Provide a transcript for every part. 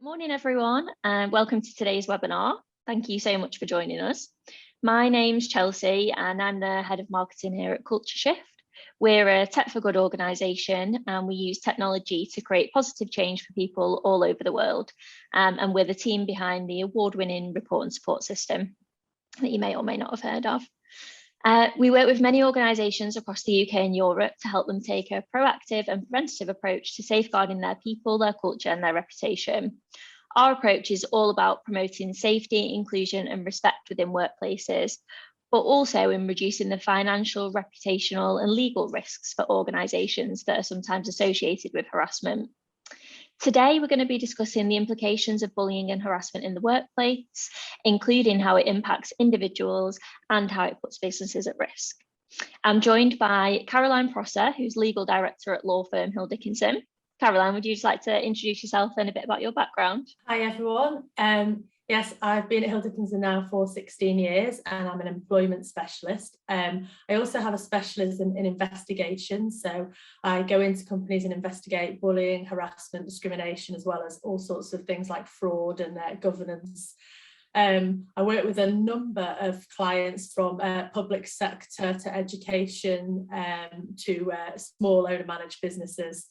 Morning, everyone, and welcome to today's webinar. Thank you so much for joining us. My name's Chelsea, and I'm the head of marketing here at Culture Shift. We're a tech for good organisation, and we use technology to create positive change for people all over the world. And we're the team behind the award-winning report and support system that you may or may not have heard of. We work with many organisations across the UK and Europe to help them take a proactive and preventative approach to safeguarding their people, their culture and their reputation. Our approach is all about promoting safety, inclusion and respect within workplaces, but also in reducing the financial, reputational and legal risks for organisations that are sometimes associated with harassment. Today, we're going to be discussing the implications of bullying and harassment in the workplace, including how it impacts individuals and how it puts businesses at risk. I'm joined by Caroline Prosser, who's legal director at law firm Hill Dickinson. Caroline, would you just like to introduce yourself and a bit about your background? Hi, everyone. Yes, I've been at Hill Dickinson now for 16 years and I'm an employment specialist. I also have a specialism in investigation. So I go into companies and investigate bullying, harassment, discrimination, as well as all sorts of things like fraud and governance. I work with a number of clients from public sector to education to small owner managed businesses.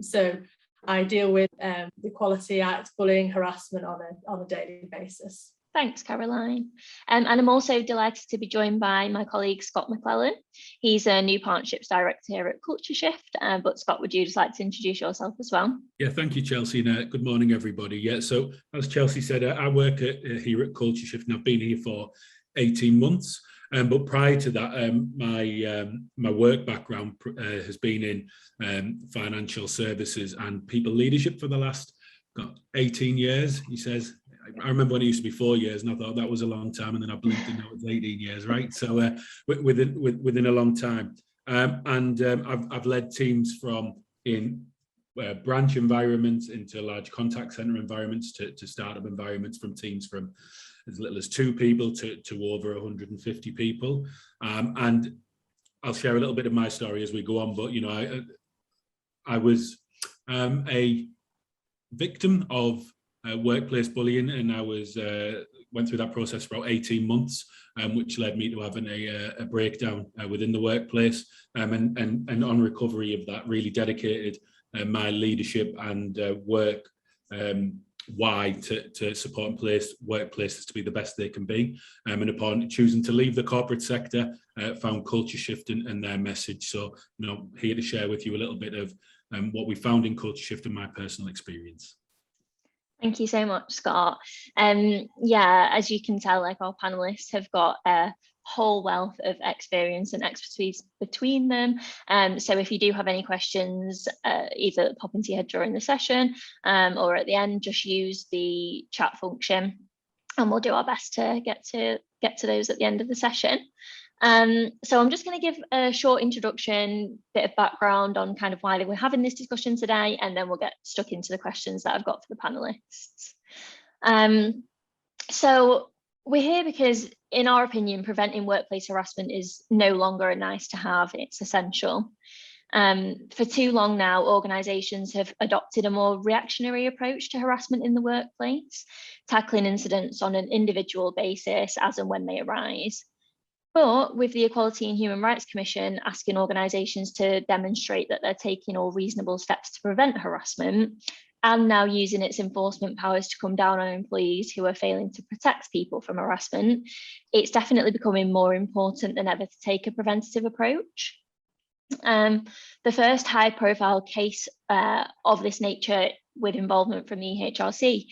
So I deal with the Equality Act, bullying, harassment on a daily basis. Thanks, Caroline. And I'm also delighted to be joined by my colleague, Scott McClellan. He's a new partnerships director here at Culture Shift. But Scott, would you just like to introduce yourself as well? Yeah, thank you, Chelsea. And good morning, everybody. Yeah, so as Chelsea said, I work here at Culture Shift and I've been here for 18 months. But prior to that, my work background has been in financial services and people leadership for the last 18 years, he says. I remember when it used to be 4 years and I thought that was a long time, and then I blinked and now it's 18 years, right? So within a long time. I've led teams from in branch environments into large contact center environments to startup environments, from teams from as little as 2 people to over 150 people. And I'll share a little bit of my story as we go on, but I was a victim of workplace bullying, and I went through that process for about 18 months, which led me to having a breakdown within the workplace, and on recovery of that, really dedicated my leadership and work why to support and place workplaces to be the best they can be. And upon choosing to leave the corporate sector, found Culture Shift and their message. So, here to share with you a little bit of what we found in Culture Shift and my personal experience. Thank you so much, Scott. Yeah, as you can tell, our panelists have got a whole wealth of experience and expertise between them. So if you do have any questions, either pop into your head during the session or at the end, just use the chat function and we'll do our best to get to those at the end of the session. So I'm just going to give a short introduction, bit of background on kind of why we're having this discussion today, and then we'll get stuck into the questions that I've got for the panelists. So we're here because, in our opinion, preventing workplace harassment is no longer a nice to have, it's essential. For too long now, organisations have adopted a more reactionary approach to harassment in the workplace, tackling incidents on an individual basis as and when they arise. But with the Equality and Human Rights Commission asking organisations to demonstrate that they're taking all reasonable steps to prevent harassment, and now using its enforcement powers to come down on employees who are failing to protect people from harassment, it's definitely becoming more important than ever to take a preventative approach. The first high-profile case of this nature with involvement from the EHRC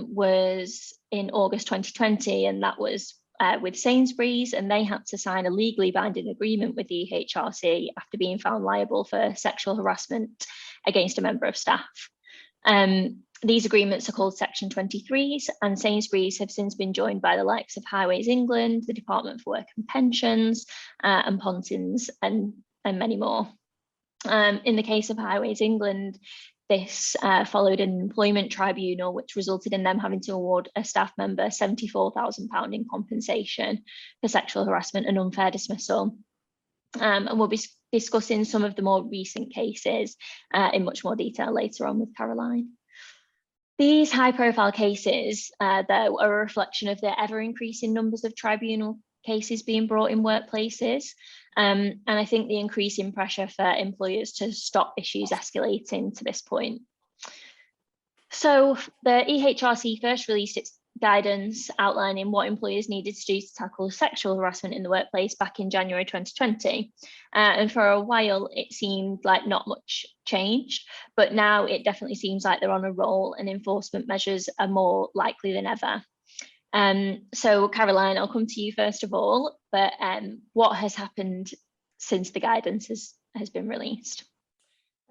was in August 2020, and that was with Sainsbury's, and they had to sign a legally binding agreement with the EHRC after being found liable for sexual harassment against a member of staff. These agreements are called Section 23s, and Sainsbury's have since been joined by the likes of Highways England, the Department for Work and Pensions, and Pontins, and many more. In the case of Highways England, this followed an employment tribunal, which resulted in them having to award a staff member £74,000 in compensation for sexual harassment and unfair dismissal. And we'll be discussing some of the more recent cases in much more detail later on with Caroline. These high-profile cases, though, are a reflection of the ever-increasing numbers of tribunal cases being brought in workplaces. And I think the increasing pressure for employers to stop issues escalating to this point. So the EHRC first released its guidance outlining what employers needed to do to tackle sexual harassment in the workplace back in January 2020. And for a while, it seemed like not much changed, but now it definitely seems like they're on a roll and enforcement measures are more likely than ever. So Caroline, I'll come to you first of all, but what has happened since the guidance has been released?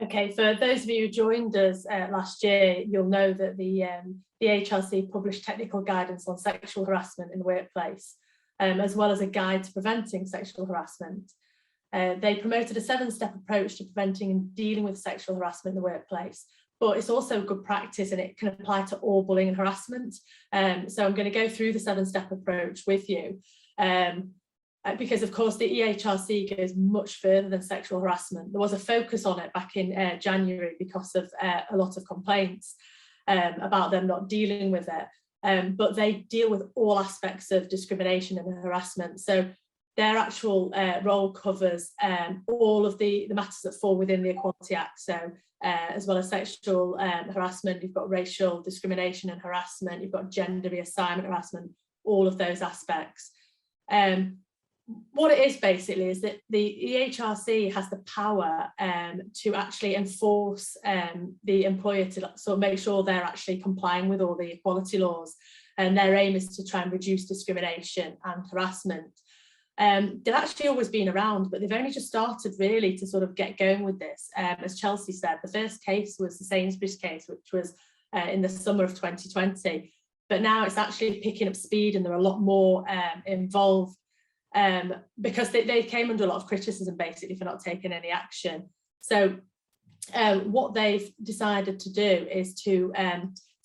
Okay, for those of you who joined us last year, you'll know that the HRC published technical guidance on sexual harassment in the workplace, as well as a guide to preventing sexual harassment. They promoted a 7-step approach to preventing and dealing with sexual harassment in the workplace, but it's also good practice and it can apply to all bullying and harassment. So I'm going to go through the 7-step approach with you. Because of course the EHRC goes much further than sexual harassment. There was a focus on it back in January because of a lot of complaints about them not dealing with it, but they deal with all aspects of discrimination and harassment. So their actual role covers all of the matters that fall within the Equality Act. So as well as sexual harassment, you've got racial discrimination and harassment, you've got gender reassignment harassment, all of those aspects. What it is basically is that the EHRC has the power to actually enforce the employer to sort of make sure they're actually complying with all the equality laws, and their aim is to try and reduce discrimination and harassment. They've actually always been around, but they've only just started really to sort of get going with this. As Chelsea said, the first case was the Sainsbury's case, which was in the summer of 2020, but now it's actually picking up speed and there are a lot more involved. Because they came under a lot of criticism basically for not taking any action. So what they've decided to do is to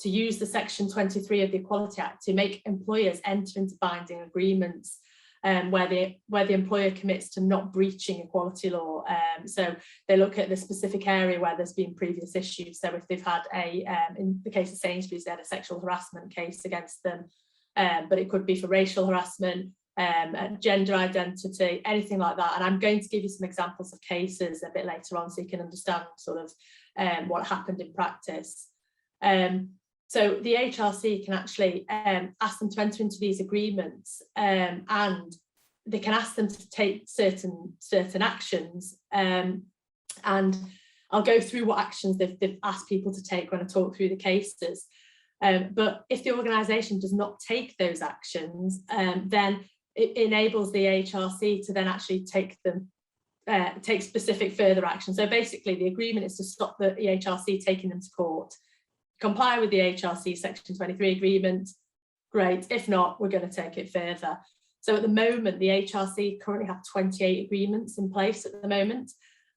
use the Section 23 of the Equality Act to make employers enter into binding agreements where the employer commits to not breaching equality law. So they look at the specific area where there's been previous issues. So if they've had in the case of Sainsbury's, they had a sexual harassment case against them, but it could be for racial harassment, gender identity, anything like that. And I'm going to give you some examples of cases a bit later on so you can understand sort of what happened in practice. So the HRC can actually ask them to enter into these agreements, and they can ask them to take certain actions. And I'll go through what actions they've asked people to take when I talk through the cases. But if the organisation does not take those actions, then it enables the HRC to then actually take specific further action. So basically the agreement is to stop the HRC taking them to court, comply with the HRC Section 23 agreement, great. If not, we're going to take it further. So at the moment, the HRC currently have 28 agreements in place at the moment.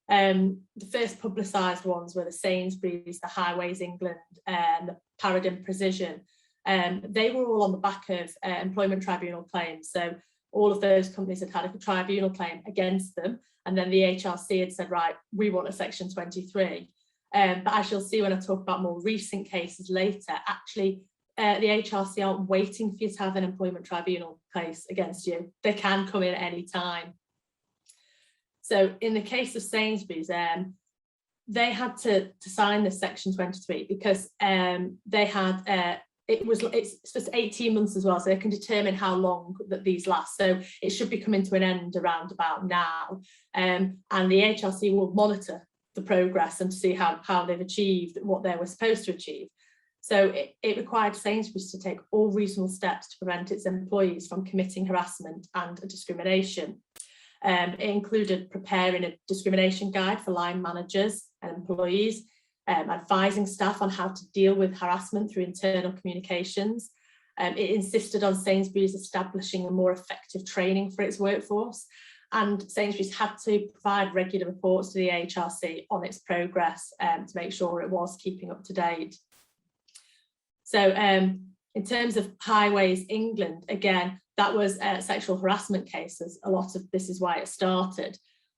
The first publicised ones were the Sainsbury's, the Highways England, and the Paradigm Precision. They were all on the back of employment tribunal claims. So all of those companies had a tribunal claim against them. And then the HRC had said, right, we want a Section 23. But as you'll see when I talk about more recent cases later, actually, the HRC aren't waiting for you to have an employment tribunal case against you. They can come in at any time. So in the case of Sainsbury's, they had to sign this Section 23 because they had it's for 18 months as well, so they can determine how long that these last. So it should be coming to an end around about now, and the HRC will monitor the progress and to see how they've achieved what they were supposed to achieve. So it required Sainsbury's to take all reasonable steps to prevent its employees from committing harassment and discrimination. It included preparing a discrimination guide for line managers and employees, advising staff on how to deal with harassment through internal communications. It insisted on Sainsbury's establishing a more effective training for its workforce, and Sainsbury's had to provide regular reports to the HRC on its progress to make sure it was keeping up to date. So in terms of Highways England, again, that was sexual harassment cases. A lot of this is why it started.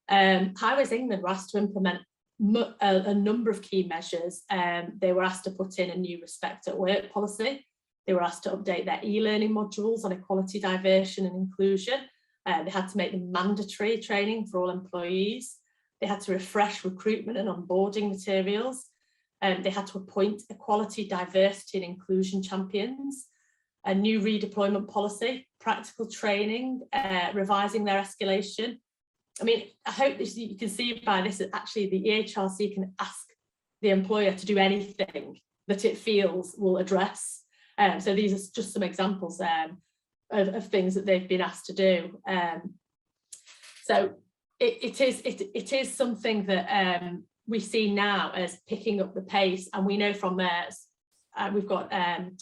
Highways England were asked to implement a number of key measures. They were asked to put in a new respect at work policy. They were asked to update their e-learning modules on equality, diversity and inclusion. They had to make them mandatory training for all employees. They had to refresh recruitment and onboarding materials. They had to appoint equality, diversity and inclusion champions, a new redeployment policy, practical training, revising their escalation. I mean, I hope you can see by this that actually the EHRC can ask the employer to do anything that it feels will address. So these are just some examples of things that they've been asked to do. So it is something that we see now as picking up the pace, and we know from we've got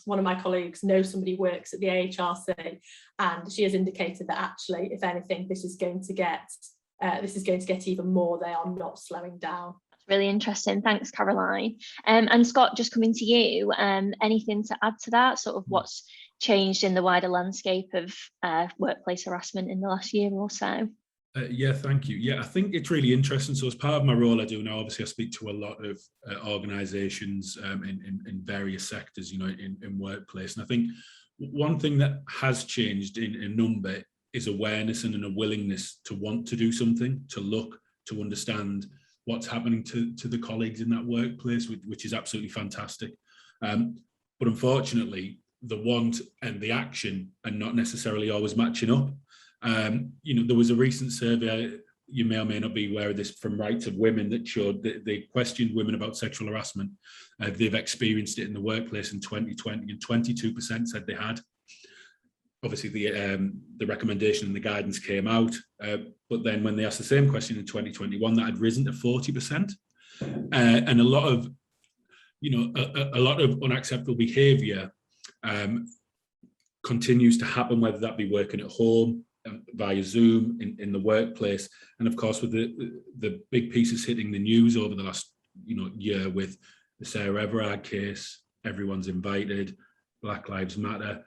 one of my colleagues knows somebody who works at the AHRC, and she has indicated that actually, if anything, this is going to get even more. They are not slowing down. Really interesting. Thanks, Caroline. And Scott, just coming to you, anything to add to that? Sort of what's changed in the wider landscape of workplace harassment in the last year or so? Yeah, thank you. Yeah, I think it's really interesting. So as part of my role I do now, obviously I speak to a lot of organisations in various sectors, in workplace. And I think one thing that has changed in number is awareness and a willingness to want to do something, to look, to understand what's happening to the colleagues in that workplace, which is absolutely fantastic. But unfortunately, the want and the action are not necessarily always matching up. There was a recent survey, you may or may not be aware of this, from Rights of Women that showed that they questioned women about sexual harassment. They've experienced it in the workplace in 2020, and 22% said they had. Obviously, the recommendation and the guidance came out, but then when they asked the same question in 2021, that had risen to 40%, and a lot of unacceptable behaviour continues to happen, whether that be working at home, via Zoom, in the workplace, and of course with the big pieces hitting the news over the last year with the Sarah Everard case, Everyone's Invited, Black Lives Matter.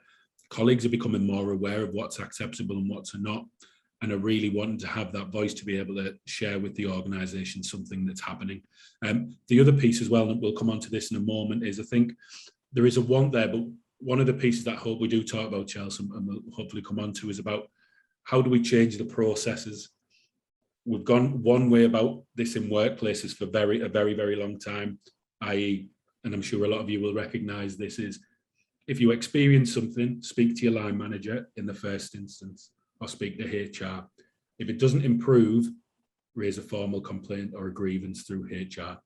Colleagues are becoming more aware of what's acceptable and what's not, and are really wanting to have that voice to be able to share with the organisation something that's happening. The other piece as well, and we'll come on to this in a moment, is I think there is a want there, but one of the pieces that I hope we do talk about, Chelsea, and we'll hopefully come on to, is about how do we change the processes. We've gone one way about this in workplaces for a very, very long time, i.e., and I'm sure a lot of you will recognise this, is if you experience something, speak to your line manager in the first instance, or speak to HR. If it doesn't improve, raise a formal complaint or a grievance through HR.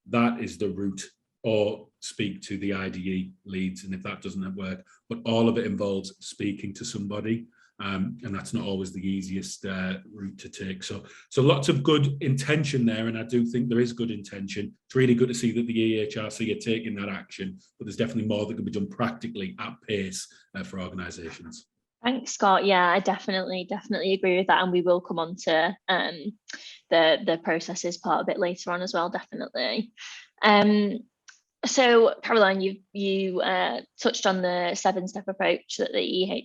That is the route, or speak to the IDE leads, and if that doesn't work, but all of it involves speaking to somebody, and that's not always the easiest route to take. So lots of good intention there, and I do think there is good intention. It's really good to see that the EHRC are taking that action, but there's definitely more that can be done practically at pace for organisations. Thanks, Scott. Yeah, I definitely agree with that, and we will come on to the processes part a bit later on as well, definitely. So, Caroline, you touched on the 7-step approach that the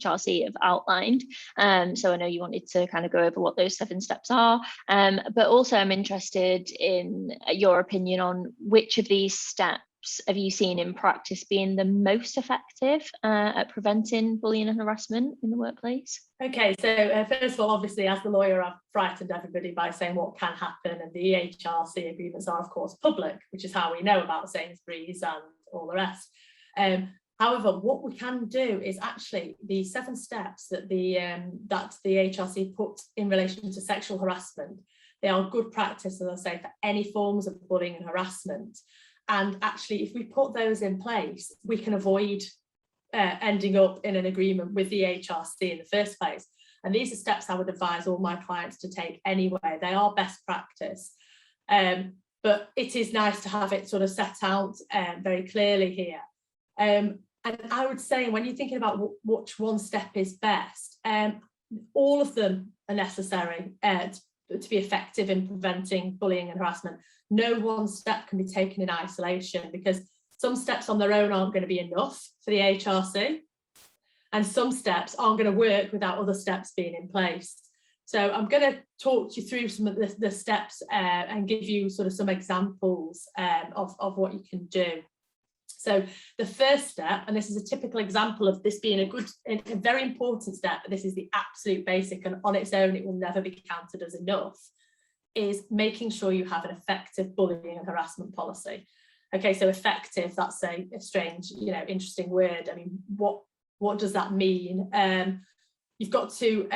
EHRC have outlined. So I know you wanted to kind of go over what those 7 steps are, but also I'm interested in your opinion on which of these steps have you seen in practice being the most effective at preventing bullying and harassment in the workplace? Okay, so first of all, obviously, as the lawyer, I've frightened everybody by saying what can happen, and the EHRC agreements are, of course, public, which is how we know about Sainsbury's and all the rest. However, what we can do is actually the 7 steps that the HRC put in relation to sexual harassment. They are good practice, as I say, for any forms of bullying and harassment. And actually, if we put those in place, we can avoid ending up in an agreement with the HRC in the first place. And these are steps I would advise all my clients to take anyway. They are best practice. But it is nice to have it sort of set out very clearly here. And I would say when you're thinking about which one step is best, all of them are necessary to be effective in preventing bullying and harassment. No one step can be taken in isolation, because some steps on their own aren't going to be enough for the HRC, and some steps aren't going to work without other steps being in place. So I'm going to talk you through some of the steps and give you sort of some examples of what you can do. So the first step, and this is a typical example of this being a very important step, but this is the absolute basic, and on its own it will never be counted as enough, is making sure you have an effective bullying and harassment policy. Okay, so effective, that's a strange, interesting word. I mean, what does that mean? You've got to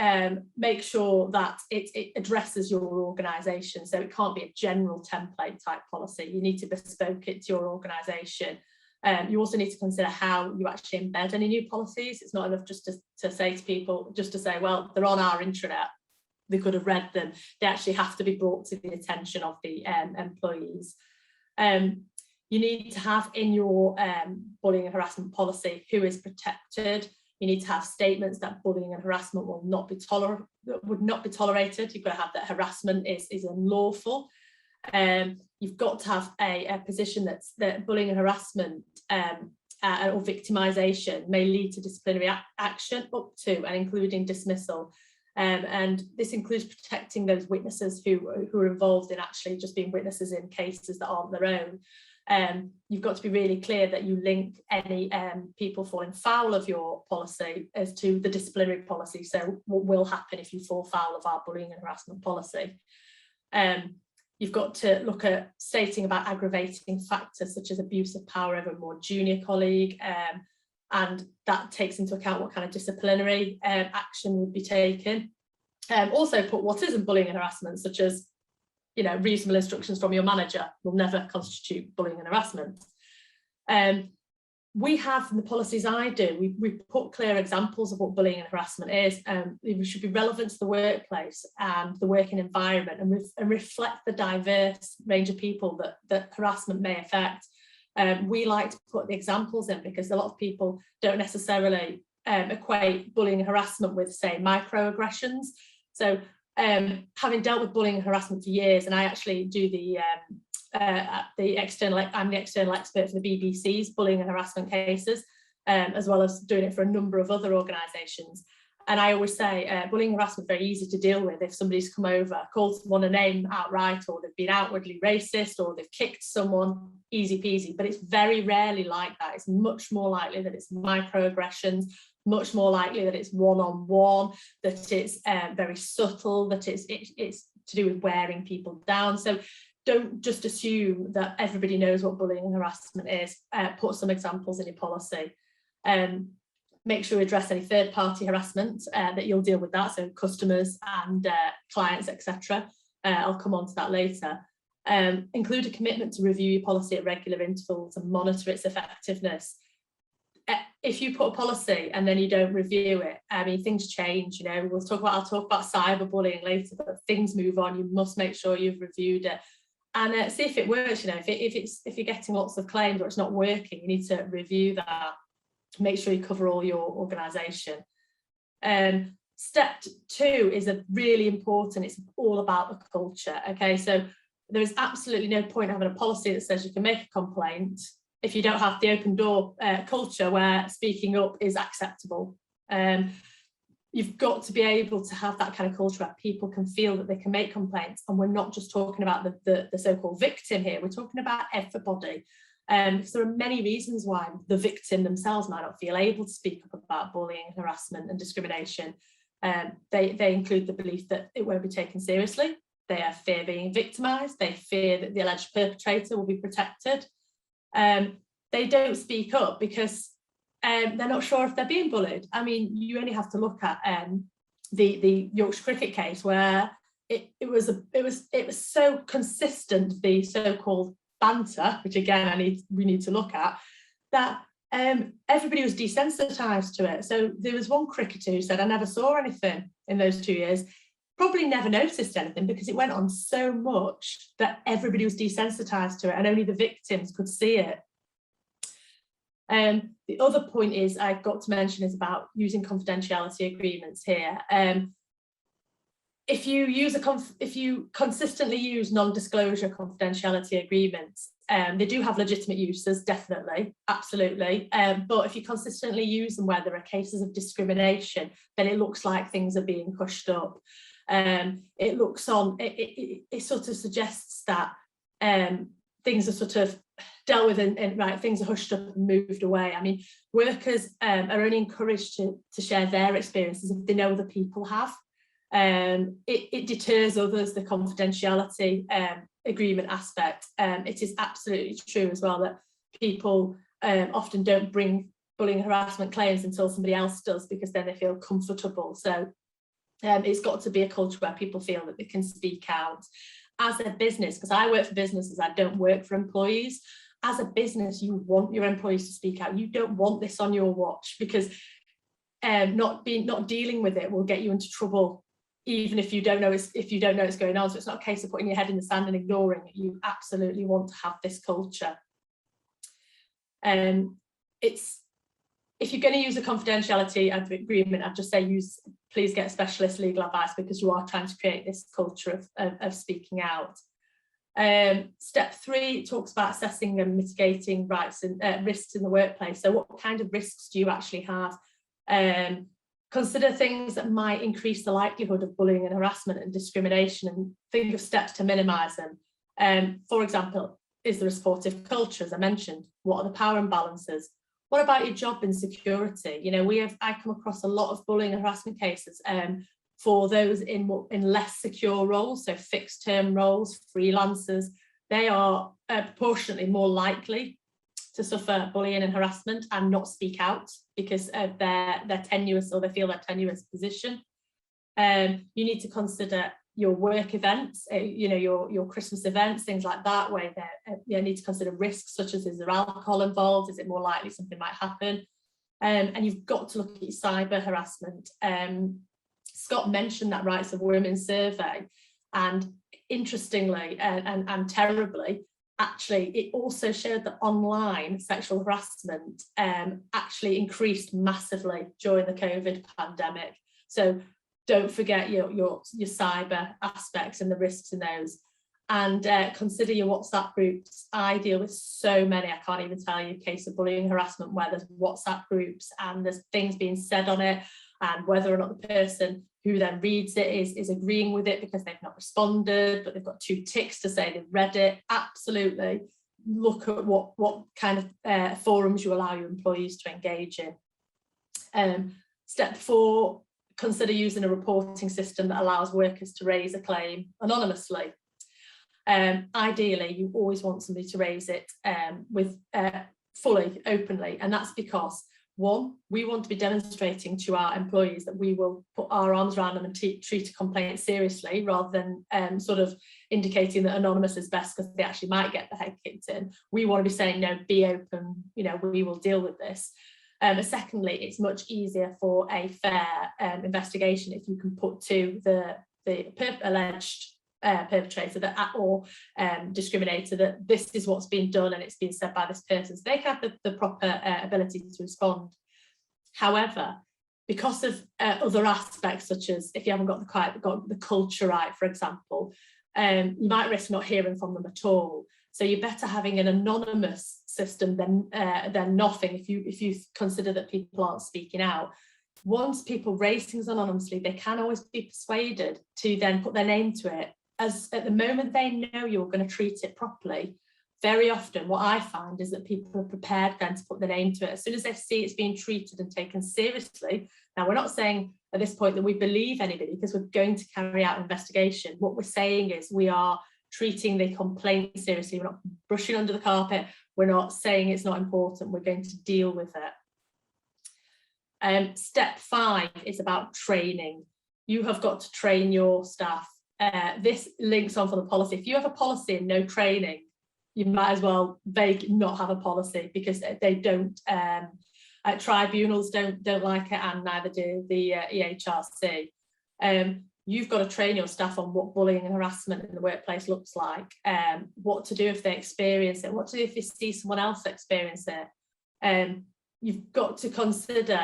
make sure that it addresses your organisation. So it can't be a general template type policy. You need to bespoke it to your organisation. You also need to consider how you actually embed any new policies. It's not enough just to say to people, just to say, well, they're on our intranet, they could have read them. They actually have to be brought to the attention of the employees. You need to have in your bullying and harassment policy who is protected. You need to have statements that bullying and harassment would not be tolerated. You've got to have that harassment is unlawful. You've got to have a position that bullying and harassment or victimisation may lead to disciplinary action up to and including dismissal. And this includes protecting those witnesses who are involved in actually just being witnesses in cases that aren't their own. You've got to be really clear that you link any people falling foul of your policy as to the disciplinary policy. So what will happen if you fall foul of our bullying and harassment policy? You've got to look at stating about aggravating factors such as abuse of power over a more junior colleague, and that takes into account what kind of disciplinary action would be taken. Also put what isn't bullying and harassment, such as reasonable instructions from your manager will never constitute bullying and harassment. We have in the policies I do, we put clear examples of what bullying and harassment is. It should be relevant to the workplace and the working environment and reflect the diverse range of people that harassment may affect. We like to put the examples in because a lot of people don't necessarily equate bullying and harassment with, say, microaggressions. So having dealt with bullying and harassment for years, and I actually do I'm the external expert for the BBC's bullying and harassment cases, as well as doing it for a number of other organisations. And I always say bullying and harassment is very easy to deal with if somebody's come over, called someone a name outright, or they've been outwardly racist, or they've kicked someone, easy peasy. But it's very rarely like that. It's much more likely that it's microaggressions, much more likely that it's one-on-one, that it's very subtle, that it's to do with wearing people down. So don't just assume that everybody knows what bullying and harassment is. Put some examples in your policy. Make sure you address any third-party harassment, that you'll deal with that, so customers and clients, etc. I'll come on to that later. Include a commitment to review your policy at regular intervals and monitor its effectiveness. If you put a policy and then you don't review it, I mean, things change. I'll talk about cyberbullying later, but things move on. You must make sure you've reviewed it and see if it works. If you're getting lots of claims or it's not working, you need to review that. Make sure you cover all your organisation. Step 2 is really important. It's all about the culture. Okay, so there is absolutely no point having a policy that says you can make a complaint if you don't have the open door culture where speaking up is acceptable. You've got to be able to have that kind of culture where people can feel that they can make complaints, and we're not just talking about the so-called victim here, we're talking about everybody. Because there are many reasons why the victim themselves might not feel able to speak up about bullying, harassment and discrimination. They include the belief that it won't be taken seriously. They fear being victimised. They fear that the alleged perpetrator will be protected. They don't speak up because they're not sure if they're being bullied. I mean, you only have to look at the Yorkshire cricket case where it was so consistent, the so-called banter, which again we need to look at, that everybody was desensitised to it. So there was one cricketer who said, I never saw anything in those 2 years. Probably never noticed anything because it went on so much that everybody was desensitised to it and only the victims could see it. The other point is I've got to mention is about using confidentiality agreements here. If you consistently use non-disclosure confidentiality agreements, they do have legitimate uses, definitely, absolutely. But if you consistently use them where there are cases of discrimination, then it looks like things are being hushed up. It looks on, it sort of suggests that things are sort of dealt with and right, things are hushed up and moved away. I mean, workers are only encouraged to share their experiences if they know other people have. It deters others, the confidentiality agreement aspect. It is absolutely true as well that people often don't bring bullying and harassment claims until somebody else does, because then they feel comfortable. So it's got to be a culture where people feel that they can speak out. As a business, because I work for businesses, I don't work for employees. As a business, you want your employees to speak out. You don't want this on your watch, because not dealing with it will get you into trouble, even if you don't know it's going on. So it's not a case of putting your head in the sand and ignoring it. You absolutely want to have this culture. If you're going to use a confidentiality agreement, I'd just say please get specialist legal advice, because you are trying to create this culture of speaking out. Step 3 talks about assessing and mitigating rights and risks in the workplace. So what kind of risks do you actually have? Consider things that might increase the likelihood of bullying and harassment and discrimination, and think of steps to minimise them. For example, is there a supportive culture, as I mentioned? What are the power imbalances? What about your job insecurity? You know, I come across a lot of bullying and harassment cases for those in less secure roles, so fixed term roles, freelancers. They are proportionately more likely to suffer bullying and harassment and not speak out because of their tenuous, or they feel their tenuous position. You need to consider your work events, your Christmas events, things like that, where you need to consider risks such as, is there alcohol involved? Is it more likely something might happen? And you've got to look at your cyber harassment. Scott mentioned that Rights of Women survey, and interestingly and terribly, actually, it also showed that online sexual harassment actually increased massively during the COVID pandemic. So don't forget your cyber aspects and the risks in those, and consider your WhatsApp groups. I deal with so many, I can't even tell you, a case of bullying and harassment where there's WhatsApp groups and there's things being said on it, and whether or not the person who then reads it is agreeing with it because they've not responded, but they've got 2 ticks to say they've read it. Absolutely look at what kind of forums you allow your employees to engage in. Step 4, consider using a reporting system that allows workers to raise a claim anonymously. Ideally, you always want somebody to raise it fully, openly, and that's because, 1, we want to be demonstrating to our employees that we will put our arms around them and treat a complaint seriously, rather than sort of indicating that anonymous is best because they actually might get their head kicked in. We want to be saying, no, be open, we will deal with this. Secondly, it's much easier for a fair investigation if you can put to the alleged perpetrator or discriminator that this is what's been done and it's been said by this person, so they can have the proper ability to respond. However, because of other aspects, such as if you haven't got the culture right, for example, you might risk not hearing from them at all. So you're better having an anonymous system than nothing if you consider that people aren't speaking out. Once people raise things anonymously, they can always be persuaded to then put their name to it. As at the moment they know you're going to treat it properly, very often what I find is that people are prepared then to put their name to it. As soon as they see it's being treated and taken seriously, now we're not saying at this point that we believe anybody, because we're going to carry out an investigation. What we're saying is we are treating the complaint seriously. We're not brushing under the carpet. We're not saying it's not important. We're going to deal with it. Step 5 is about training. You have got to train your staff. This links on for the policy. If you have a policy and no training, you might as well not have a policy, because they don't. Tribunals don't like it, and neither do the EHRC. You've got to train your staff on what bullying and harassment in the workplace looks like, what to do if they experience it, what to do if you see someone else experience it. You've got to consider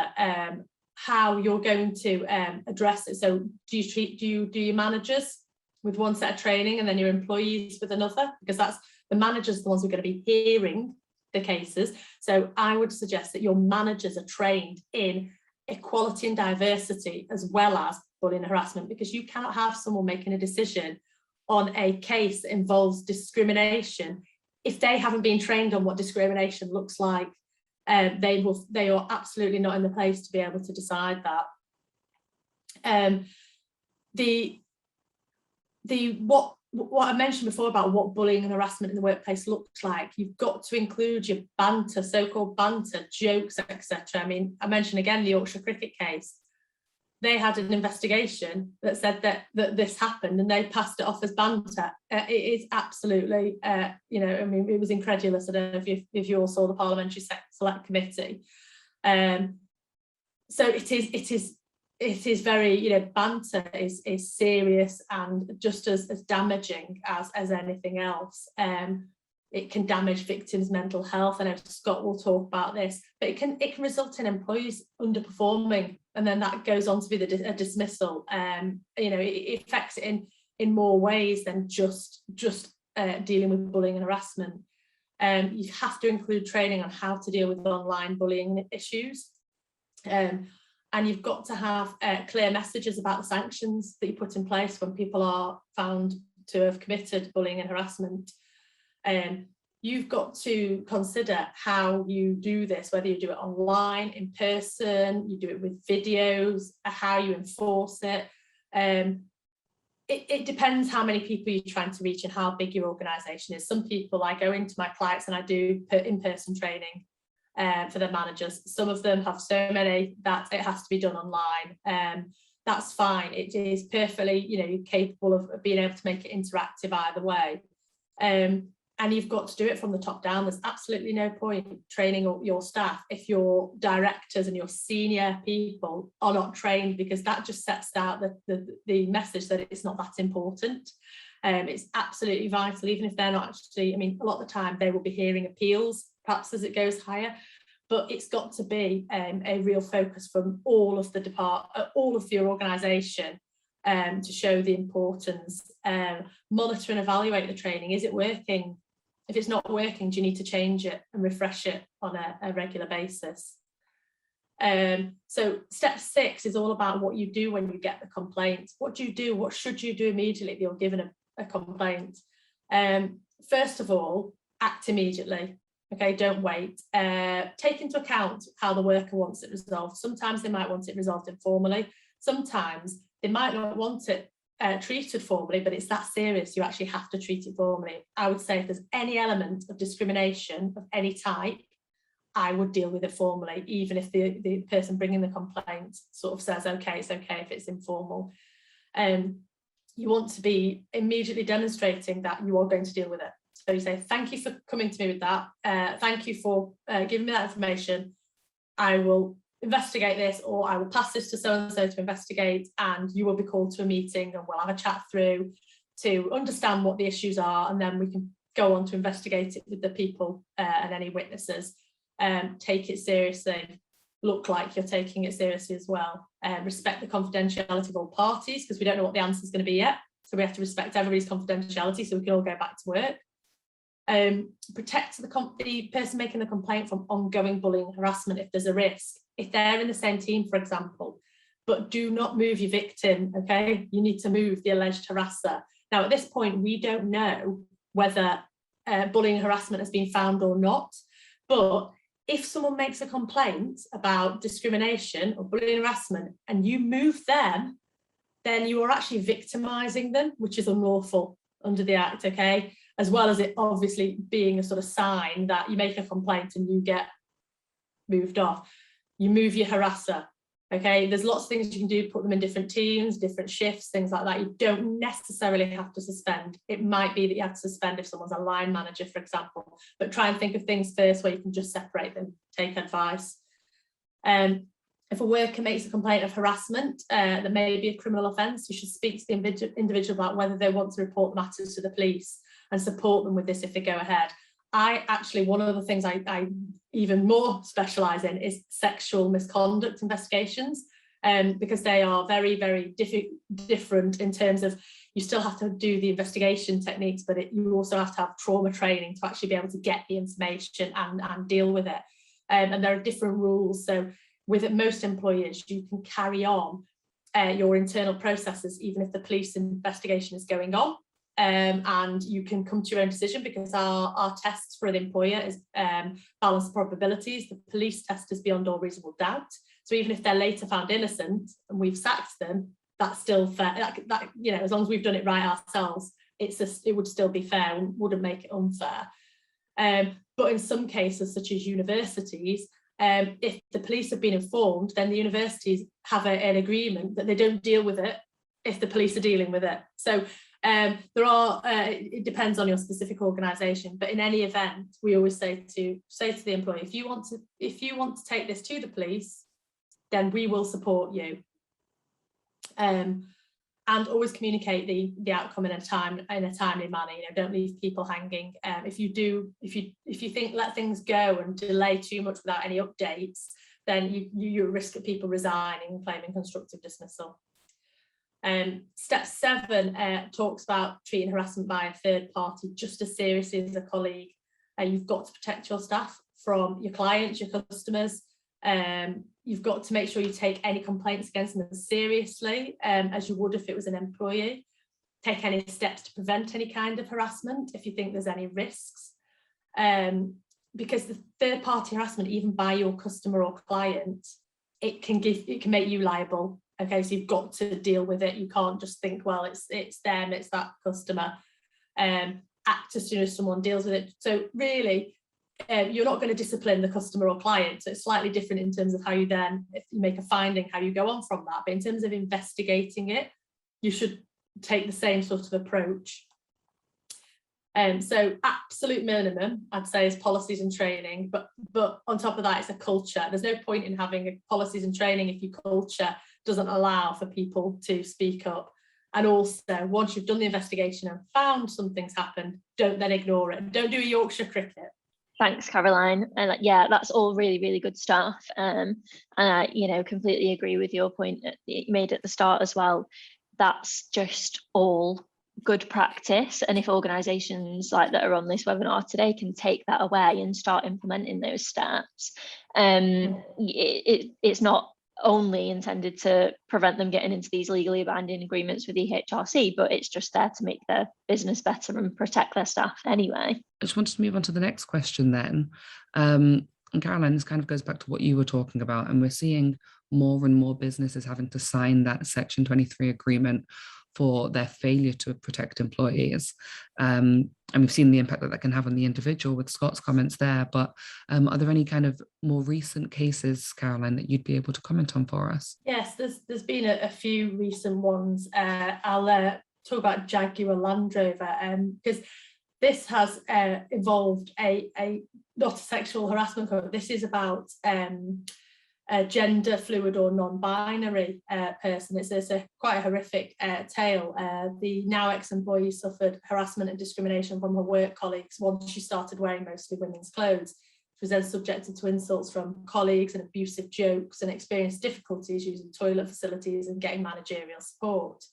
how you're going to address it. So do your managers with one set of training and then your employees with another? Because that's the managers, the ones who are going to be hearing the cases. So I would suggest that your managers are trained in equality and diversity, as well as bullying and harassment, because you cannot have someone making a decision on a case that involves discrimination if they haven't been trained on what discrimination looks like. They are absolutely not in the place to be able to decide that. What I mentioned before about what bullying and harassment in the workplace looks like, you've got to include your banter, so-called banter, jokes, etc. I mean, I mentioned again the Yorkshire cricket case. They had an investigation that said that this happened, and they passed it off as banter. It is absolutely, you know, I mean, it was incredulous. I don't know if you all saw the Parliamentary Select Committee. So it is very, you know, banter is serious and just as damaging as anything else. It can damage victims' mental health. I know Scott will talk about this, but it can result in employees underperforming, and then that goes on to be a dismissal. You know, it affects it in more ways than just dealing with bullying and harassment. You have to include training on how to deal with online bullying issues. And you've got to have clear messages about the sanctions that you put in place when people are found to have committed bullying and harassment. You've got to consider how you do this, whether you do it online, in person, you do it with videos, how you enforce it. It depends how many people you're trying to reach and how big your organisation is. Some people, I go into my clients and I do in-person training for their managers. Some of them have so many that it has to be done online. That's fine. It is perfectly, you know, you're capable of being able to make it interactive either way. And you've got to do it from the top down. There's absolutely no point training your staff if your directors and your senior people are not trained, because that just sets out the message that it's not that important. It's absolutely vital, even if they're not actually, I mean, a lot of the time they will be hearing appeals, perhaps as it goes higher, but it's got to be a real focus from all of your organisation to show the importance. Monitor and evaluate the training. Is it working? If it's not working, do you need to change it and refresh it on a regular basis? So step 6 is all about what you do when you get the complaint. What do you do? What should you do immediately if you're given a complaint? First of all, act immediately. Okay, don't wait. Take into account how the worker wants it resolved. Sometimes they might want it resolved informally. Sometimes they might not want it treated formally, but it's that serious, you actually have to treat it formally. I would say if there's any element of discrimination of any type, I would deal with it formally, even if the person bringing the complaint sort of says, okay, it's okay if it's informal. You want to be immediately demonstrating that you are going to deal with it. So you say, thank you for coming to me with that. Thank you for giving me that information. I will investigate this, or I will pass this to so-and-so to investigate, and you will be called to a meeting and we'll have a chat through to understand what the issues are, and then we can go on to investigate it with the people and any witnesses. Take it seriously, look like you're taking it seriously as well. Respect the confidentiality of all parties, because we don't know what the answer is going to be yet, so we have to respect everybody's confidentiality so we can all go back to work. Protect the person making the complaint from ongoing bullying and harassment if there's a risk. If they're in the same team, for example, but do not move your victim, okay? You need to move the alleged harasser. Now, at this point, we don't know whether bullying and harassment has been found or not, but if someone makes a complaint about discrimination or bullying and harassment and you move them, then you are actually victimising them, which is unlawful under the Act, okay? As well as it obviously being a sort of sign that you make a complaint and you get moved off. You move your harasser, okay? There's lots of things you can do, put them in different teams, different shifts, things like that. You don't necessarily have to suspend. It might be that you have to suspend if someone's a line manager, for example, but try and think of things first where you can just separate them, take advice. If a worker makes a complaint of harassment that may be a criminal offence, you should speak to the individual about whether they want to report the matters to the police and support them with this if they go ahead. One of the things I even more specialise in is sexual misconduct investigations, because they are very, very different in terms of you still have to do the investigation techniques, but you also have to have trauma training to actually be able to get the information and deal with it. And there are different rules. So with most employers, you can carry on your internal processes, even if the police investigation is going on. And you can come to your own decision, because our tests for an employer is balance of probabilities. The police test is beyond all reasonable doubt. So even if they're later found innocent and we've sacked them, that's still fair. That, you know, as long as we've done it right ourselves, it would still be fair and wouldn't make it unfair. But in some cases, such as universities, if the police have been informed, then the universities have an agreement that they don't deal with it if the police are dealing with it. So it depends on your specific organisation, but in any event, we always say to the employee, if you want to take this to the police, then we will support you. And always communicate the outcome in a timely manner. You know, don't leave people hanging. If you think let things go and delay too much without any updates, then you risk of people resigning and claiming constructive dismissal. Step 7 talks about treating harassment by a third party just as seriously as a colleague. You've got to protect your staff from your clients, your customers. You've got to make sure you take any complaints against them as seriously as you would if it was an employee. Take any steps to prevent any kind of harassment if you think there's any risks. Because the third party harassment, even by your customer or client, it can make you liable. Okay, so you've got to deal with it. You can't just think, well, it's them, it's that customer. Act as soon as someone deals with it. So really, you're not going to discipline the customer or client. So it's slightly different in terms of how you then, if you make a finding, how you go on from that. But in terms of investigating it, you should take the same sort of approach. So absolute minimum, I'd say, is policies and training. But on top of that, it's a culture. There's no point in having policies and training if your culture doesn't allow for people to speak up. And also, once you've done the investigation and found something's happened, don't then ignore it. Don't do a Yorkshire cricket. Thanks, Caroline. And yeah, that's all really, really good stuff. And I, completely agree with your point that you made at the start as well. That's just all good practice. And if organisations like that are on this webinar today can take that away and start implementing those steps, it's not only intended to prevent them getting into these legally binding agreements with EHRC, but it's just there to make their business better and protect their staff anyway. I just wanted to move on to the next question then. And Caroline, this kind of goes back to what you were talking about, and we're seeing more and more businesses having to sign that Section 23 agreement for their failure to protect employees. And we've seen the impact that can have on the individual with Scott's comments there, but are there any kind of more recent cases, Caroline, that you'd be able to comment on for us? Yes, there's been a few recent ones. I'll talk about Jaguar Land Rover, because this has involved not a sexual harassment code. This is about a gender fluid or non-binary person. It's quite a horrific tale. The now ex-employee suffered harassment and discrimination from her work colleagues once she started wearing mostly women's clothes. She was then subjected to insults from colleagues and abusive jokes, and experienced difficulties using toilet facilities and getting managerial support.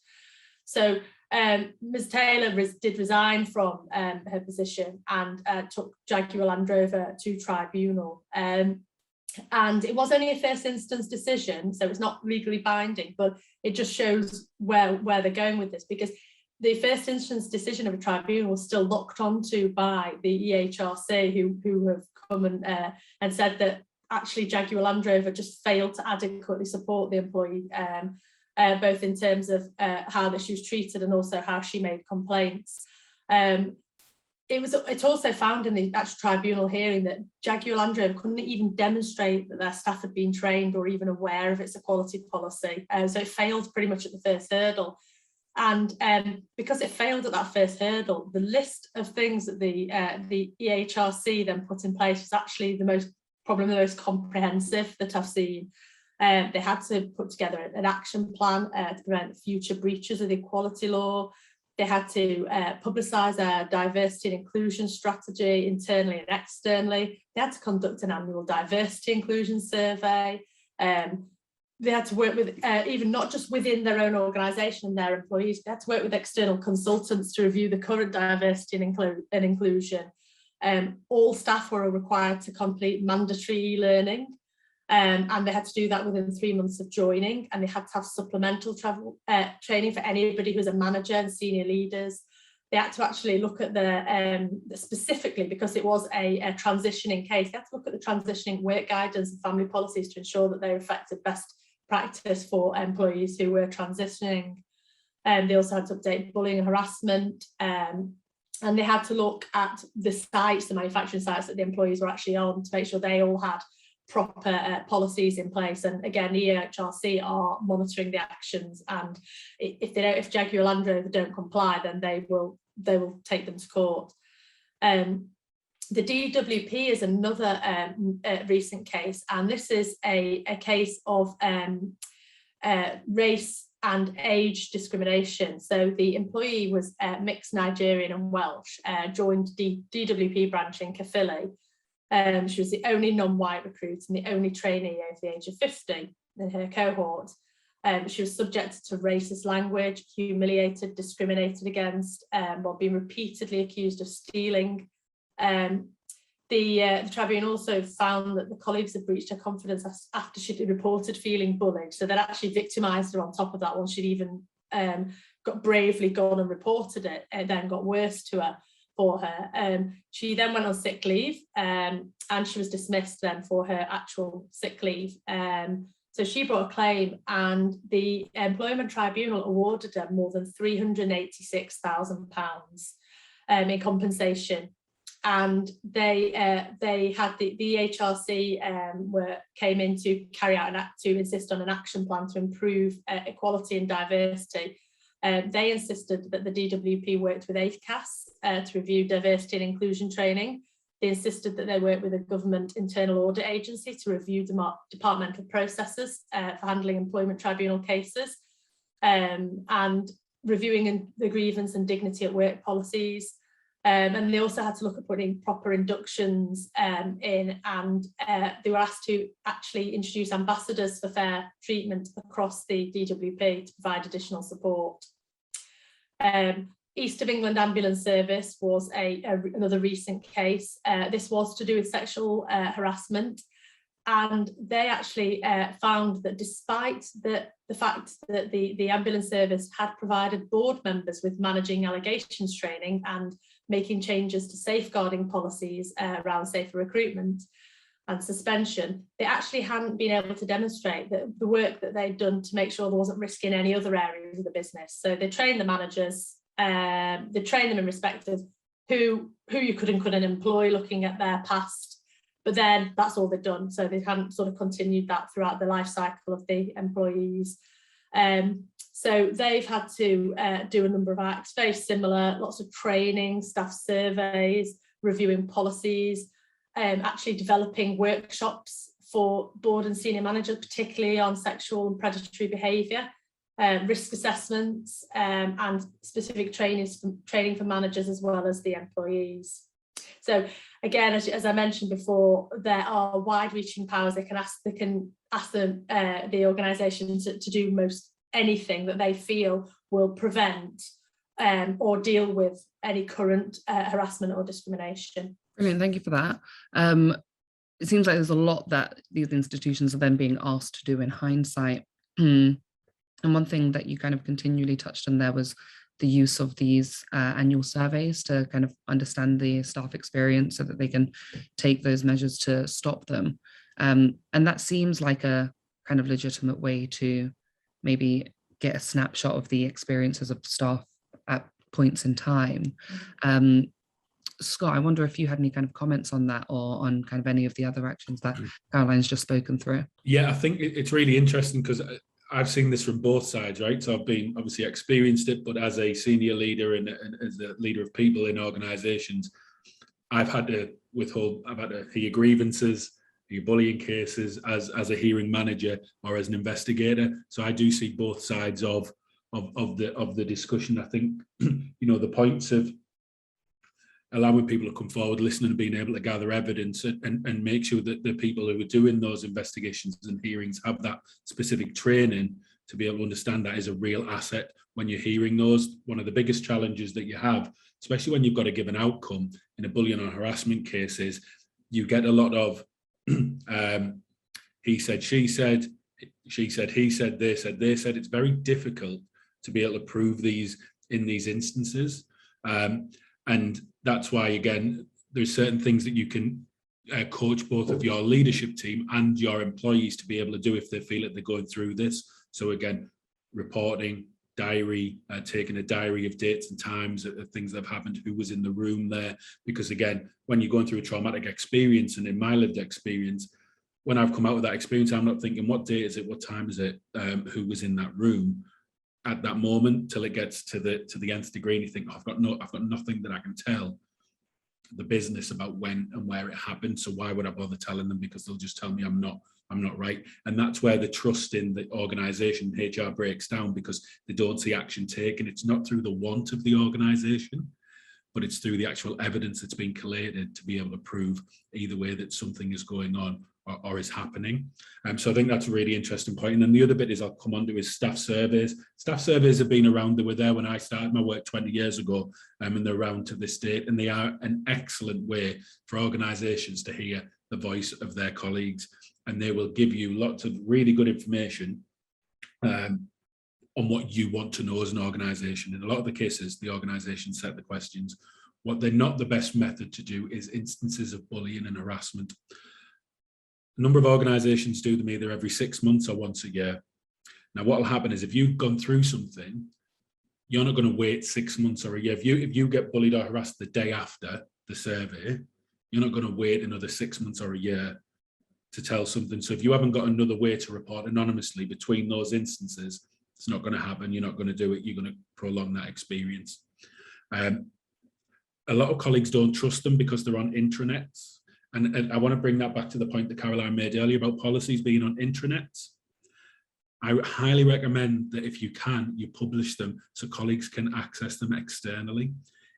So Ms. Taylor did resign from her position and took Jaguar Land Rover to tribunal. And it was only a first instance decision, so it's not legally binding, but it just shows where they're going with this, because the first instance decision of a tribunal was still looked onto by the EHRC, who have come and said that actually Jaguar Land Rover just failed to adequately support the employee, both in terms of how she was treated and also how she made complaints. It's also found in the actual tribunal hearing that Jaguar Land Rover couldn't even demonstrate that their staff had been trained or even aware of its equality policy. So it failed pretty much at the first hurdle. And because it failed at that first hurdle, the list of things that the EHRC then put in place was actually probably the most comprehensive that I've seen. They had to put together an action plan to prevent future breaches of the equality law. They had to publicise their diversity and inclusion strategy internally and externally. They had to conduct an annual diversity inclusion survey. They had to work with, even not just within their own organisation and their employees, they had to work with external consultants to review the current diversity and inclusion. All staff were required to complete mandatory e-learning. And they had to do that within 3 months of joining, and they had to have supplemental travel training for anybody who was a manager and senior leaders. They had to actually look at the, specifically because it was a transitioning case, they had to look at the transitioning work guidance and family policies to ensure that they reflected best practice for employees who were transitioning. They also had to update bullying and harassment, and they had to look at the sites, the manufacturing sites that the employees were actually on, to make sure they all had proper policies in place. And again, the EHRC are monitoring the actions, and if Jaguar Land Rover don't comply, then they will take them to court. The DWP is another recent case, and this is a case of race and age discrimination. So the employee was mixed Nigerian and Welsh, joined DWP branch in Caerphilly. She was the only non-white recruit and the only trainee over the age of 50 in her cohort. She was subjected to racist language, humiliated, discriminated against, while being repeatedly accused of stealing. The tribunal also found that the colleagues had breached her confidence after she'd reported feeling bullied. So they'd actually victimised her on top of that once she'd even got bravely gone and reported it. It then got worse for her. She then went on sick leave, and she was dismissed then for her actual sick leave. So she brought a claim, and the Employment Tribunal awarded her more than £386,000 in compensation. And they had the HRC came in to carry out to insist on an action plan to improve equality and diversity. They insisted that the DWP worked with ACAS to review diversity and inclusion training. They insisted that they worked with a government internal audit agency to review departmental processes for handling employment tribunal cases, and reviewing the grievance and dignity at work policies. And they also had to look at putting proper inductions in, and they were asked to actually introduce ambassadors for fair treatment across the DWP to provide additional support. East of England Ambulance Service was another recent case. This was to do with sexual harassment, and they actually found that despite the fact that the ambulance service had provided board members with managing allegations training and making changes to safeguarding policies around safer recruitment and suspension, they actually hadn't been able to demonstrate that the work that they'd done to make sure there wasn't risk in any other areas of the business. So they trained the managers, they trained them in respect of who you could and couldn't employ, looking at their past, but then that's all they've done. So they hadn't sort of continued that throughout the life cycle of the employees. So they've had to do a number of acts, very similar, lots of training, staff surveys, reviewing policies, actually developing workshops for board and senior managers, particularly on sexual and predatory behaviour, risk assessments, and specific training for managers as well as the employees. So again, as I mentioned before, there are wide-reaching powers. They can ask the organisation to do most anything that they feel will prevent or deal with any current harassment or discrimination. Brilliant, thank you for that. It seems like there's a lot that these institutions are then being asked to do in hindsight. And one thing that you kind of continually touched on there was the use of these annual surveys to kind of understand the staff experience so that they can take those measures to stop them. And that seems like a kind of legitimate way to maybe get a snapshot of the experiences of staff at points in time. Scott, I wonder if you had any kind of comments on that, or on kind of any of the other actions that Caroline's just spoken through. Yeah, I think it's really interesting because I've seen this from both sides, right? So I've been obviously experienced it, but as a senior leader and as a leader of people in organisations, I've had to hear grievances, hear bullying cases as a hearing manager or as an investigator. So I do see both sides of the discussion. I think the points of allowing people to come forward, listening and being able to gather evidence and make sure that the people who are doing those investigations and hearings have that specific training to be able to understand that is a real asset when you're hearing those. One of the biggest challenges that you have, especially when you've got to give an outcome in a bullying or harassment case, is you get a lot of he said, she said, he said, they said. It's very difficult to be able to prove these in these instances. And that's why, again, there's certain things that you can coach both of your leadership team and your employees to be able to do if they feel that they're going through this. So again, reporting, diary, taking a diary of dates and times of things that have happened, who was in the room there. Because again, when you're going through a traumatic experience, and in my lived experience, when I've come out of that experience, I'm not thinking, what date is it, what time is it, who was in that room at that moment, till it gets to the nth degree, and you think, oh, I've got nothing that I can tell the business about when and where it happened, so why would I bother telling them? Because they'll just tell me I'm not right. And that's where the trust in the organisation, HR, breaks down, because they don't see action taken. It's not through the want of the organisation, but it's through the actual evidence that's been collated to be able to prove either way that something is going on or is happening. So I think that's a really interesting point. And then the other bit is I'll come on to is staff surveys. Staff surveys have been around. They were there when I started my work 20 years ago, and they're around to this date. And they are an excellent way for organisations to hear the voice of their colleagues. And they will give you lots of really good information on what you want to know as an organisation. In a lot of the cases, the organisation set the questions. What they're not the best method to do is instances of bullying and harassment. A number of organisations do them either every 6 months or once a year. Now, what will happen is if you've gone through something, you're not going to wait 6 months or a year. If you get bullied or harassed the day after the survey, you're not going to wait another 6 months or a year to tell something. So if you haven't got another way to report anonymously between those instances, it's not going to happen. You're not going to do it. You're going to prolong that experience. A lot of colleagues don't trust them because they're on intranets. And I want to bring that back to the point that Caroline made earlier about policies being on intranets. I highly recommend that if you can, you publish them so colleagues can access them externally.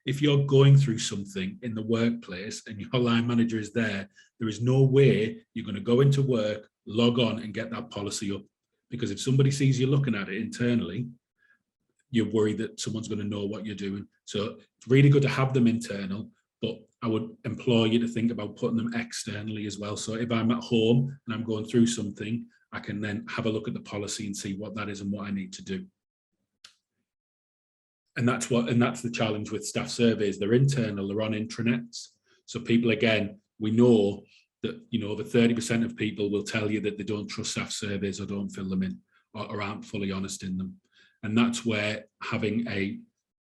If you're going through something in the workplace and your line manager is there, there is no way you're going to go into work, log on and get that policy up. Because if somebody sees you looking at it internally, you're worried that someone's going to know what you're doing. So it's really good to have them internal, but I would implore you to think about putting them externally as well. So if I'm at home and I'm going through something, I can then have a look at the policy and see what that is and what I need to do. And that's the challenge with staff surveys. They're internal, they're on intranets. So people, again, we know that, over 30% of people will tell you that they don't trust staff surveys or don't fill them in or aren't fully honest in them. And that's where having a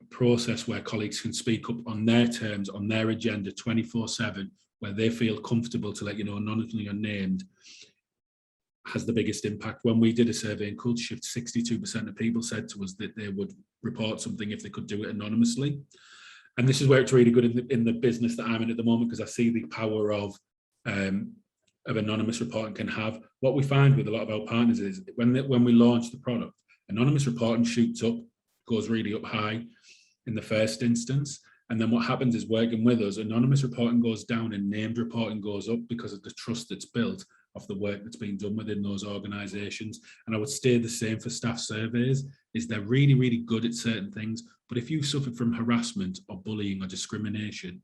process where colleagues can speak up on their terms, on their agenda 24/7, where they feel comfortable to let you know anonymously unnamed, has the biggest impact. When we did a survey in Culture Shift, 62% of people said to us that they would report something if they could do it anonymously. And this is where it's really good in the business that I'm in at the moment, because I see the power of anonymous reporting can have. What we find with a lot of our partners is when we launch the product, anonymous reporting shoots up, goes really up high in the first instance. And then what happens is, working with us, anonymous reporting goes down and named reporting goes up because of the trust that's built off the work that's been done within those organisations. And I would say the same for staff surveys, is they're really, really good at certain things. But if you've suffered from harassment or bullying or discrimination,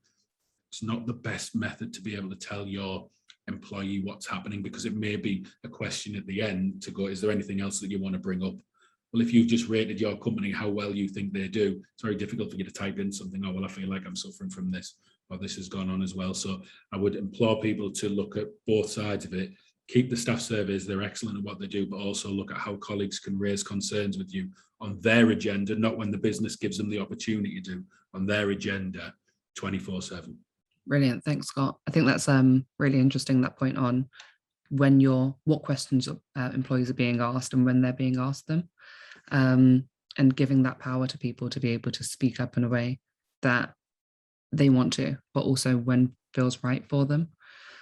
it's not the best method to be able to tell your employee what's happening, because it may be a question at the end to go, is there anything else that you want to bring up? Well, if you've just rated your company how well you think they do, it's very difficult for you to type in something, oh, well, I feel like I'm suffering from this, or this has gone on as well. So I would implore people to look at both sides of it. Keep the staff surveys, they're excellent at what they do, but also look at how colleagues can raise concerns with you on their agenda, not when the business gives them the opportunity to, on their agenda 24/7. Brilliant. Thanks, Scott. I think that's really interesting, that point on what questions employees are being asked and when they're being asked them, and giving that power to people to be able to speak up in a way that they want to, but also when feels right for them.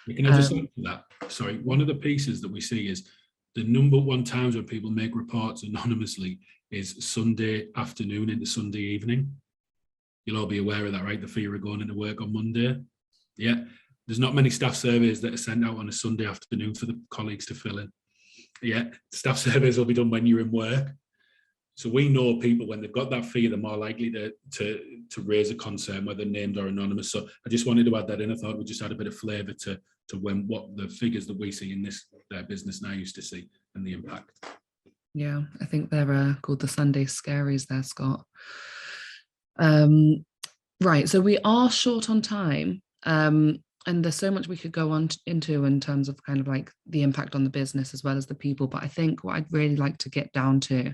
Can I just add to that? Sorry, one of the pieces that we see is the number one times when people make reports anonymously is Sunday afternoon into Sunday evening. You'll all be aware of that, right? The fear of going into work on Monday. Yeah, there's not many staff surveys that are sent out on a Sunday afternoon for the colleagues to fill in. Yeah, staff surveys will be done when you're in work. So we know people, when they've got that fear, they're more likely to raise a concern, whether named or anonymous. So I just wanted to add that in. I thought we just add a bit of flavour to what the figures that we see in this business now used to see, and the impact. Yeah, I think they're called the Sunday Scaries there, Scott. Right, so we are short on time. And there's so much we could go on into in terms of kind of like the impact on the business as well as the people. But I think what I'd really like to get down to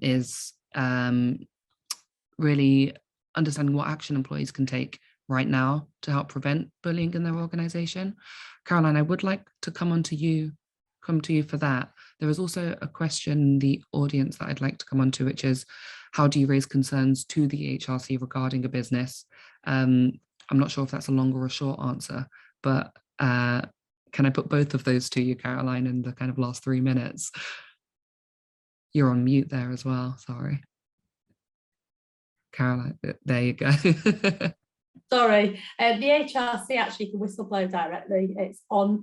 is really understanding what action employees can take right now to help prevent bullying in their organization. Caroline, I would like to come to you for that. There is also a question in the audience that I'd like to come on to, which is, how do you raise concerns to the HRC regarding a business? I'm not sure if that's a long or a short answer, but can I put both of those to you, Caroline, in the kind of last 3 minutes? You're on mute there as well, sorry. Caroline, there you go. Sorry, the HRC actually can whistleblow directly.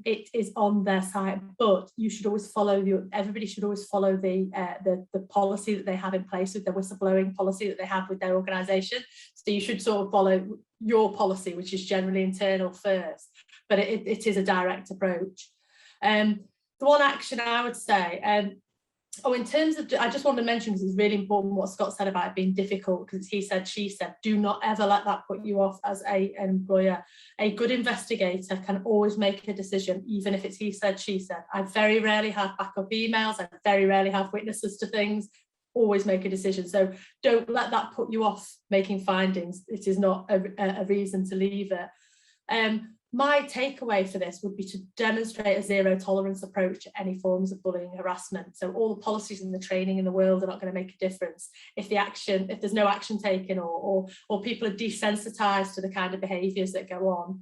It is on their site, but you should always follow everybody should always follow the policy that they have in place, with the whistleblowing policy that they have with their organisation. So you should sort of follow your policy, which is generally internal first, but it is a direct approach. The one action I would say, in terms of, I just want to mention, because it's really important what Scott said about it being difficult, because he said, she said, do not ever let that put you off as an employer. A good investigator can always make a decision, even if it's he said, she said. I very rarely have backup emails. I very rarely have witnesses to things. Always make a decision. So don't let that put you off making findings. It is not a reason to leave it. My takeaway for this would be to demonstrate a zero tolerance approach to any forms of bullying and harassment. So all the policies and the training in the world are not going to make a difference if there's no action taken, or people are desensitized to the kind of behaviours that go on.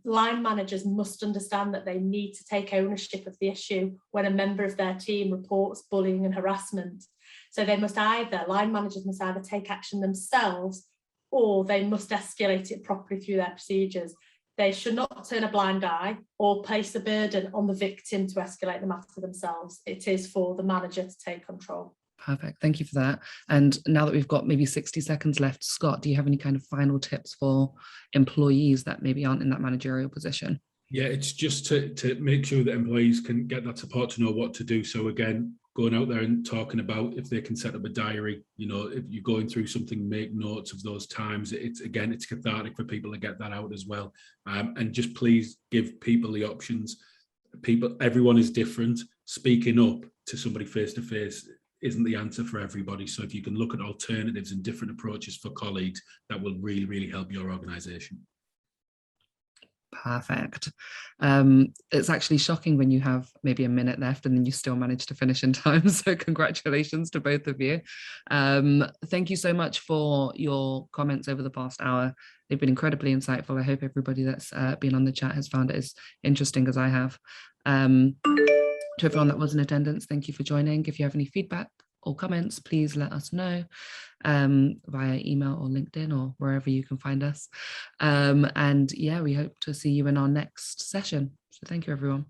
Line managers must understand that they need to take ownership of the issue when a member of their team reports bullying and harassment. So line managers must either take action themselves, or they must escalate it properly through their procedures. They should not turn a blind eye or place the burden on the victim to escalate the matter themselves. It is for the manager to take control. Perfect. Thank you for that. And now that we've got maybe 60 seconds left, Scott, do you have any kind of final tips for employees that maybe aren't in that managerial position? Yeah, it's just to make sure that employees can get that support to know what to do. So again, going out there and talking about if they can set up a diary, if you're going through something, make notes of those times. It's cathartic for people to get that out as well. And just please give people the options. Everyone is different. Speaking up to somebody face to face isn't the answer for everybody. So if you can look at alternatives and different approaches for colleagues, that will really, really help your organisation. Perfect. It's actually shocking when you have maybe a minute left and then you still manage to finish in time. So congratulations to both of you. Thank you so much for your comments over the past hour. They've been incredibly insightful. I hope everybody that's been on the chat has found it as interesting as I have. To everyone that was in attendance, thank you for joining. If you have any feedback or comments, please let us know via email or LinkedIn or wherever you can find us. And yeah, we hope to see you in our next session. So thank you, everyone.